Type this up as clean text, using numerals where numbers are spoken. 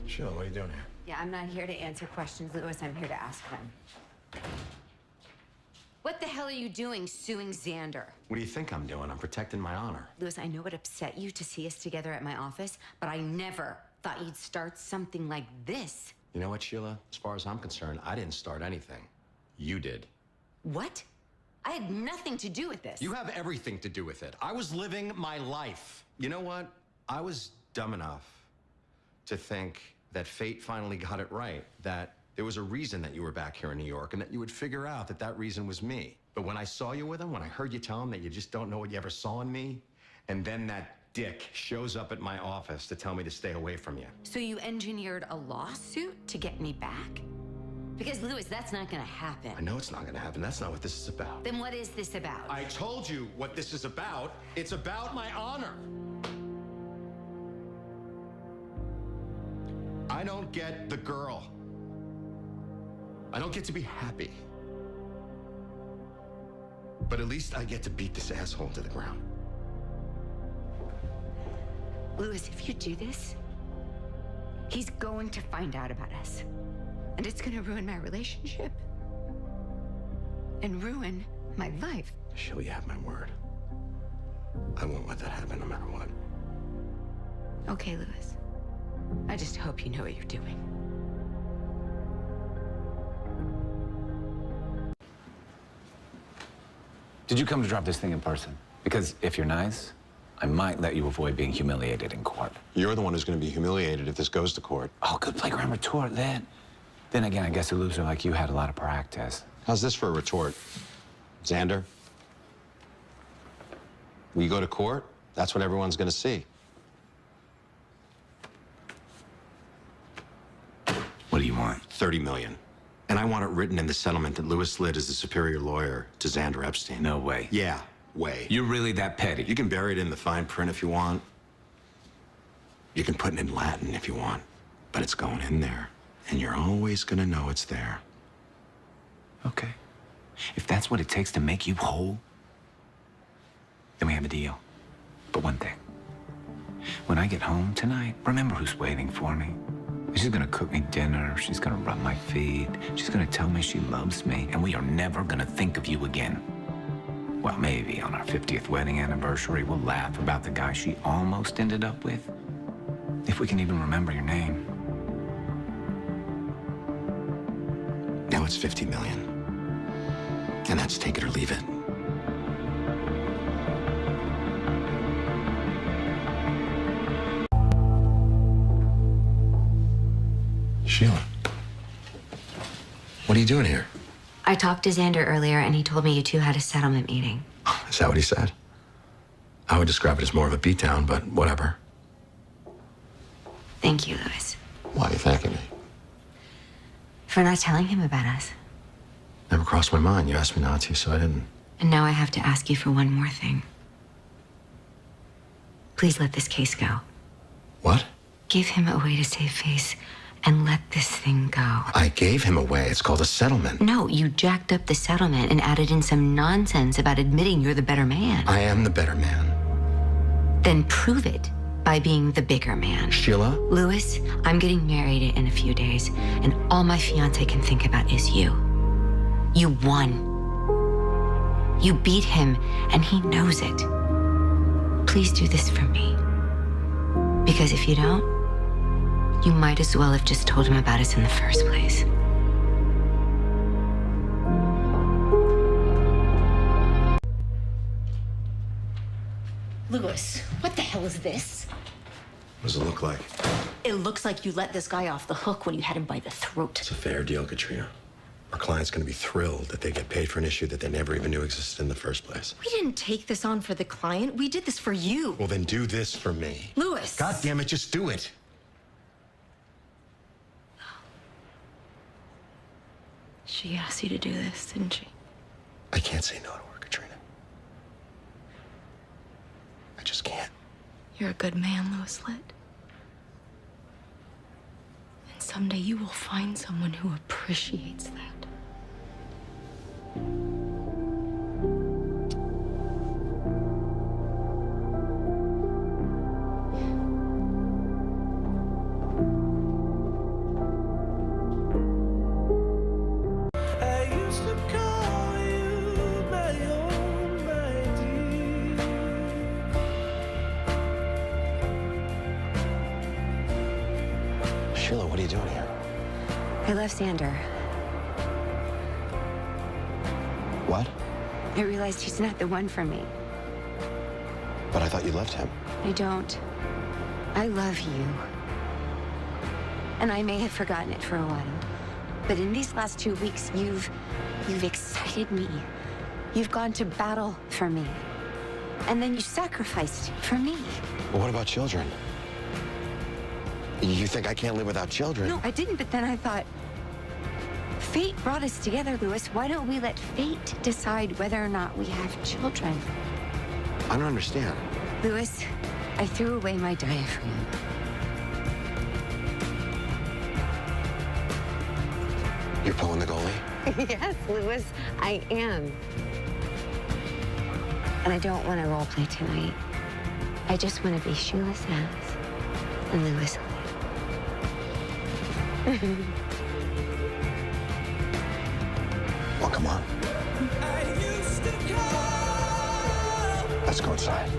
Sheila, what are you doing here? Yeah, I'm not here to answer questions, Louis. I'm here to ask them. What the hell are you doing suing Xander? What do you think I'm doing? I'm protecting my honor. Louis, I know it upset you to see us together at my office, but I never thought you'd start something like this. You know what, Sheila? As far as I'm concerned, I didn't start anything. You did. What? I had nothing to do with this. You have everything to do with it. I was living my life. You know what? I was dumb enough to think that fate finally got it right, that there was a reason that you were back here in New York and that you would figure out that that reason was me. But when I saw you with him, when I heard you tell him that you just don't know what you ever saw in me, and then that dick shows up at my office to tell me to stay away from you. So you engineered a lawsuit to get me back? Because, Louis, that's not gonna happen. I know it's not gonna happen. That's not what this is about. Then what is this about? I told you what this is about. It's about my honor. I don't get the girl. I don't get to be happy. But at least I get to beat this asshole to the ground. Louis, if you do this, he's going to find out about us. And it's gonna ruin my relationship. And ruin my life. Sheila, you have my word. I won't let that happen no matter what. Okay, Louis. I just hope you know what you're doing. Did you come to drop this thing in person? Because if you're nice, I might let you avoid being humiliated in court. You're the one who's going to be humiliated if this goes to court. Oh, good playground retort, Then again, I guess a loser like you had a lot of practice. How's this for a retort? Xander? When you go to court, that's what everyone's going to see. What do you want? $30 million. And I want it written in the settlement that Louis Litt is the superior lawyer to Xander Epstein. No way. Yeah, way. You're really that petty? You can bury it in the fine print if you want. You can put it in Latin if you want. But it's going in there. And you're always gonna know it's there. Okay. If that's what it takes to make you whole, then we have a deal. But one thing. When I get home tonight, remember who's waiting for me. She's gonna cook me dinner, she's gonna rub my feet, she's gonna tell me she loves me, and we are never gonna think of you again. Well, maybe on our 50th wedding anniversary, we'll laugh about the guy she almost ended up with. If we can even remember your name. Now it's 50 million. And that's take it or leave it. Sheila, what are you doing here? I talked to Xander earlier, and he told me you two had a settlement meeting. Is that what he said? I would describe it as more of a beatdown, but whatever. Thank you, Louis. Why are you thanking me? For not telling him about us. Never crossed my mind. You asked me not to, so I didn't. And now I have to ask you for one more thing. Please let this case go. What? Give him a way to save face and let this thing go. I gave him away. It's called a settlement. No, you jacked up the settlement and added in some nonsense about admitting you're the better man. I am the better man. Then prove it by being the bigger man. Sheila? Louis, I'm getting married in a few days, and all my fiance can think about is you. You won. You beat him, and he knows it. Please do this for me. Because if you don't, you might as well have just told him about us in the first place. Louis, what the hell is this? What does it look like? It looks like you let this guy off the hook when you had him by the throat. It's a fair deal, Katrina. Our client's gonna be thrilled that they get paid for an issue that they never even knew existed in the first place. We didn't take this on for the client. We did this for you. Well, then do this for me. Louis! God damn it, just do it. She asked you to do this, didn't she? I can't say no to her, Katrina. I just can't. You're a good man, Louis Litt. And someday you will find someone who appreciates that. Sheila, what are you doing here? I love Xander. What? I realized he's not the one for me. But I thought you loved him. I don't. I love you. And I may have forgotten it for a while. But in these last 2 weeks, you've excited me. You've gone to battle for me. And then you sacrificed for me. Well, what about children? You think I can't live without children? No, I didn't, but then I thought, fate brought us together, Louis. Why don't we let fate decide whether or not we have children? I don't understand. Louis, I threw away my diaphragm. You're pulling the goalie? Yes, Louis, I am. And I don't want to role play tonight. I just want to be Sheila Sands and Louis Lee. Well, come on. Let's go inside.